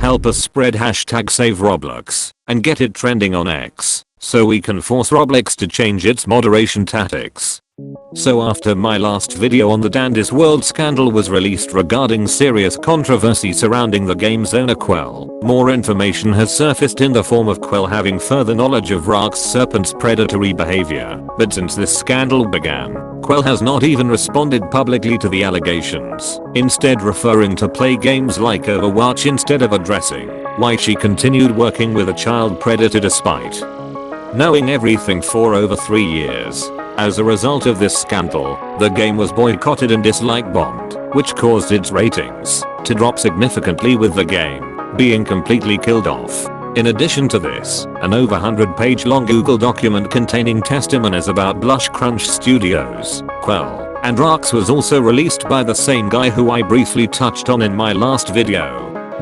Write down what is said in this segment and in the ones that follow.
help us spread #SaveRoblox and get it trending on X, so we can force Roblox to change its moderation tactics. So after my last video on the Dandy's World scandal was released regarding serious controversy surrounding the game's owner Qwel, more information has surfaced in the form of Qwel having further knowledge of ROX'S Serpent's predatory behavior. But since this scandal began, Qwel has not even responded publicly to the allegations, instead referring to play games like Overwatch instead of addressing why she continued working with a child predator despite knowing everything for over 3 years. As a result of this scandal, the game was boycotted and dislike bombed, which caused its ratings to drop significantly, with the game being completely killed off. In addition to this, an over 100-page long Google document containing testimonies about Blush Crunch Studios, Qwel, and ROX'S was also released by the same guy who I briefly touched on in my last video.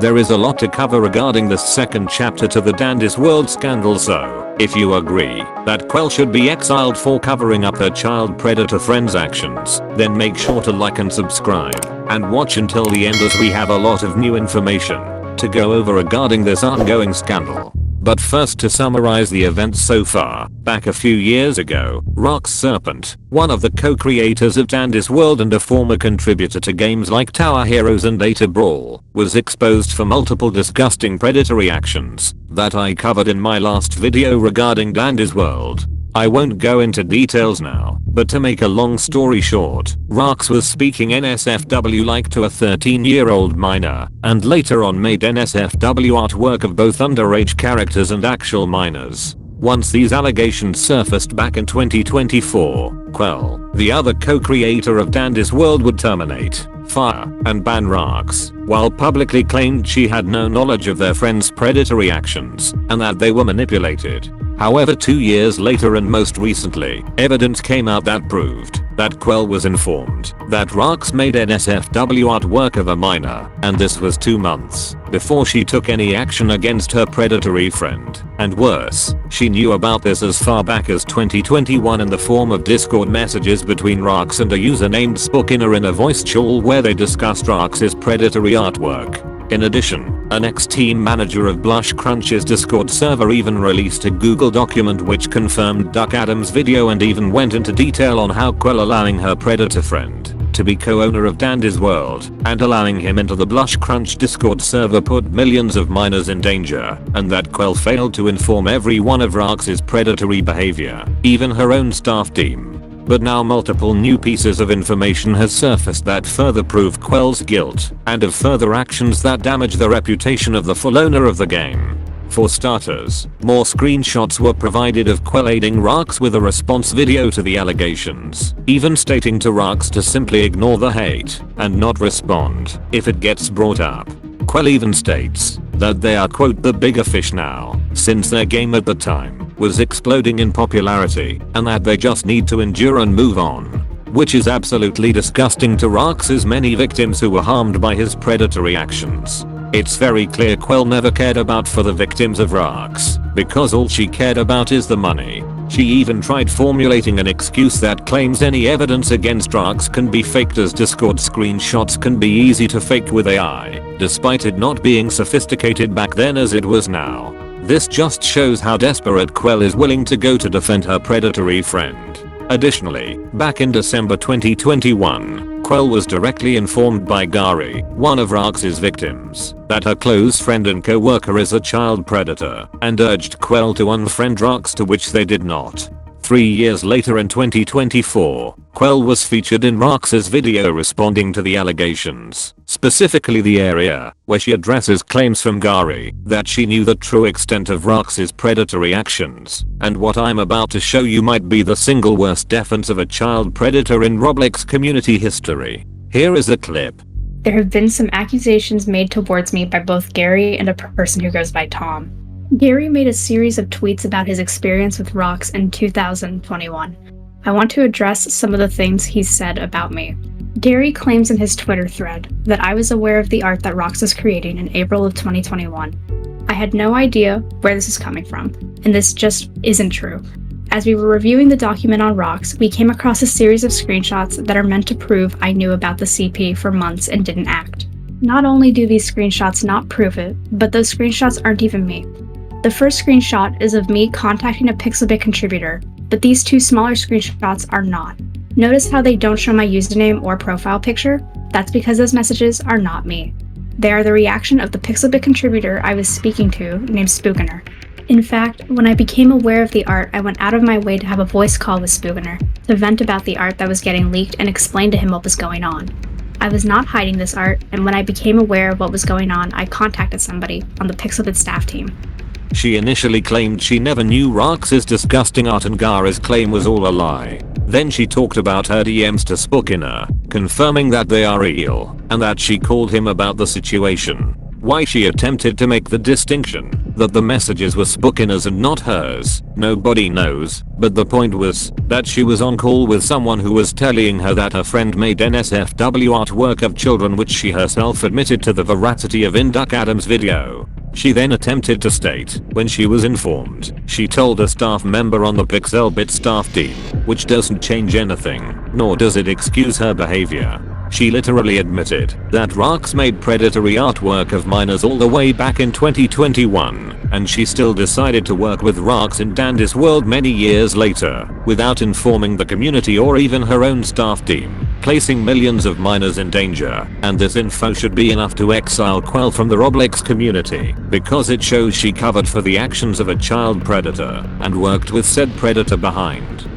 There is a lot to cover regarding this second chapter to the Dandy's World scandal, so if you agree that Qwel should be exiled for covering up her child predator friend's actions, then make sure to like and subscribe and watch until the end, as we have a lot of new information to go over regarding this ongoing scandal. But first, to summarize the events so far, back a few years ago, ROX'S Serpent, one of the co-creators of Dandy's World and a former contributor to games like Tower Heroes and Data Brawl, was exposed for multiple disgusting predatory actions that I covered in my last video regarding Dandy's World. I won't go into details now, but to make a long story short, ROX'S was speaking NSFW-like to a 13-year-old minor, and later on made NSFW artwork of both underage characters and actual minors. Once these allegations surfaced back in 2024, Qwel, the other co-creator of Dandy's World, would terminate, fire, and ban ROX'S, while publicly claimed she had no knowledge of their friends' predatory actions and that they were manipulated. However, 2 years later and most recently, evidence came out that proved that Qwel was informed that ROX'S made NSFW artwork of a minor, and this was 2 months before she took any action against her predatory friend. And worse, she knew about this as far back as 2021 in the form of Discord messages between ROX'S and a user named Spookinner in a voice chat where they discussed ROX'S predatory artwork. In addition, an ex-team manager of Blush Crunch's Discord server even released a Google document which confirmed Duck Adams' video and even went into detail on how Qwel allowing her predator friend to be co-owner of Dandy's World and allowing him into the Blush Crunch Discord server put millions of minors in danger, and that Qwel failed to inform every one of ROX'S predatory behavior, even her own staff team. But now multiple new pieces of information has surfaced that further prove Qwel's guilt and of further actions that damage the reputation of the full owner of the game. For starters, more screenshots were provided of Qwel aiding ROX'S with a response video to the allegations, even stating to ROX'S to simply ignore the hate and not respond if it gets brought up. Qwel even states that they are, quote, the bigger fish now, since their game at the time was exploding in popularity, and that they just need to endure and move on. Which is absolutely disgusting to ROX'S many victims who were harmed by his predatory actions. It's very clear Qwel never cared about for the victims of ROX'S, because all she cared about is the money. She even tried formulating an excuse that claims any evidence against ROX'S can be faked, as Discord screenshots can be easy to fake with AI, despite it not being sophisticated back then as it was now. This just shows how desperate Qwel is willing to go to defend her predatory friend. Additionally, back in December 2021, Qwel was directly informed by Gary, one of ROX'S victims, that her close friend and co-worker is a child predator, and urged Qwel to unfriend ROX'S, to which they did not. 3 years later in 2024, Qwel was featured in ROX'S video responding to the allegations, specifically the area where she addresses claims from Gary that she knew the true extent of ROX'S predatory actions, and what I'm about to show you might be the single worst defense of a child predator in Roblox community history. Here is a clip. There have been some accusations made towards me by both Gary and a person who goes by Tom. Gary made a series of tweets about his experience with ROX'S in 2021. I want to address some of the things he said about me. Gary claims in his Twitter thread that I was aware of the art that ROX'S was creating in April of 2021. I had no idea where this is coming from, and this just isn't true. As we were reviewing the document on ROX'S, we came across a series of screenshots that are meant to prove I knew about the CP for months and didn't act. Not only do these screenshots not prove it, but those screenshots aren't even me. The first screenshot is of me contacting a Pixelbit contributor, but these two smaller screenshots are not. Notice how they don't show my username or profile picture? That's because those messages are not me. They are the reaction of the Pixelbit contributor I was speaking to, named Spookener. In fact, when I became aware of the art, I went out of my way to have a voice call with Spookener, to vent about the art that was getting leaked and explain to him what was going on. I was not hiding this art, and when I became aware of what was going on, I contacted somebody on the Pixelbit staff team. She initially claimed she never knew ROX'S disgusting art and Gara's claim was all a lie. Then she talked about her DMs to Spookener, confirming that they are real, and that she called him about the situation. Why she attempted to make the distinction that the messages were Spookener's and not hers, nobody knows, but the point was that she was on call with someone who was telling her that her friend made NSFW artwork of children, which she herself admitted to the veracity of in Duck Adams' video. She then attempted to state, when she was informed, she told a staff member on the Pixelbit staff team, which doesn't change anything, nor does it excuse her behavior. She literally admitted that ROX'S made predatory artwork of minors all the way back in 2021, and she still decided to work with ROX'S in Dandy's world many years later, without informing the community or even her own staff team, placing millions of minors in danger, and this info should be enough to exile Qwel from the Roblox community, because it shows she covered for the actions of a child predator, and worked with said predator behind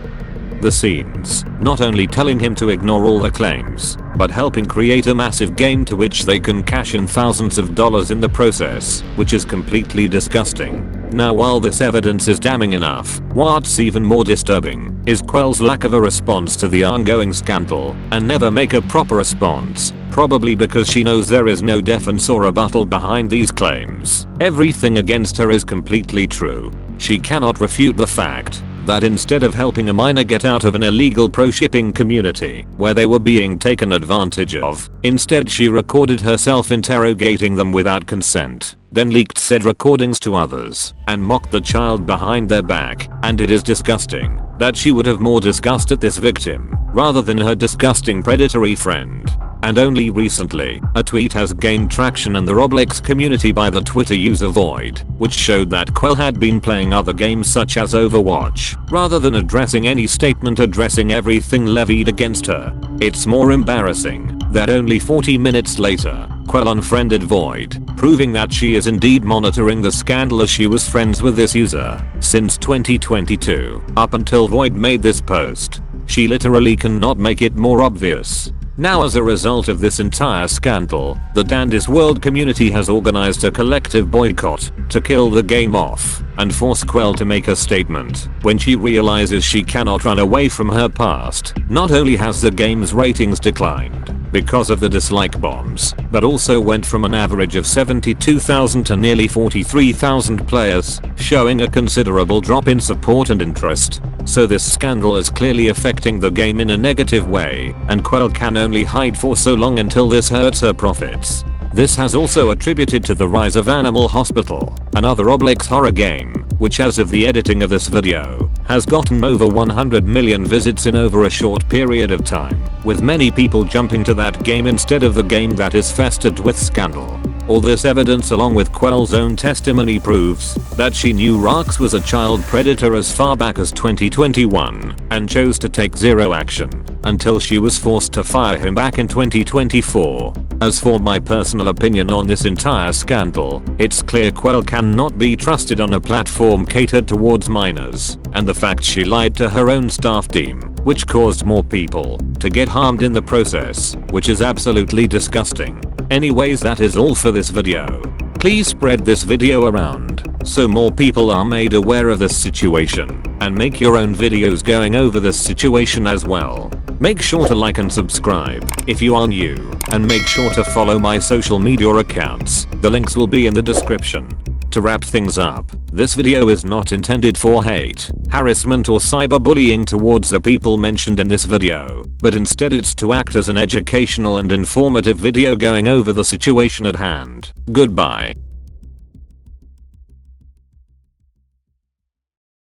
the scenes, not only telling him to ignore all the claims, but helping create a massive game to which they can cash in thousands of dollars in the process, which is completely disgusting. Now, while this evidence is damning enough, what's even more disturbing is Qwel's lack of a response to the ongoing scandal, and never make a proper response, probably because she knows there is no defense or rebuttal behind these claims. Everything against her is completely true. She cannot refute the fact that instead of helping a minor get out of an illegal pro-shipping community where they were being taken advantage of, instead she recorded herself interrogating them without consent, then leaked said recordings to others, and mocked the child behind their back, and it is disgusting that she would have more disgust at this victim, rather than her disgusting predatory friend. And only recently, a tweet has gained traction in the Roblox community by the Twitter user Void, which showed that Qwel had been playing other games such as Overwatch, rather than addressing any statement addressing everything levied against her. It's more embarrassing that only 40 minutes later, Qwel unfriended Void, proving that she is indeed monitoring the scandal, as she was friends with this user since 2022, up until Void made this post. She literally cannot make it more obvious. Now, as a result of this entire scandal, the Dandy's World community has organized a collective boycott to kill the game off and force Qwel to make a statement. When she realizes she cannot run away from her past, not only has the game's ratings declined because of the dislike bombs, but also went from an average of 72,000 to nearly 43,000 players, showing a considerable drop in support and interest. So this scandal is clearly affecting the game in a negative way, and Qwel can only hide for so long until this hurts her profits. This has also attributed to the rise of Animal Hospital, another Roblox horror game, which as of the editing of this video, has gotten over 100 million visits in over a short period of time, with many people jumping to that game instead of the game that is festered with scandal. All this evidence, along with Qwel's own testimony, proves that she knew ROX'S was a child predator as far back as 2021 and chose to take zero action until she was forced to fire him back in 2024. As for my personal opinion on this entire scandal, it's clear Qwel cannot be trusted on a platform catered towards minors, and the fact she lied to her own staff team, which caused more people to get harmed in the process, which is absolutely disgusting. Anyways, that is all for this video. Please spread this video around so more people are made aware of this situation, and make your own videos going over this situation as well. Make sure to like and subscribe if you are new, and make sure to follow my social media accounts. The links will be in the description. To wrap things up, this video is not intended for hate, harassment or cyberbullying towards the people mentioned in this video, but instead it's to act as an educational and informative video going over the situation at hand. Goodbye.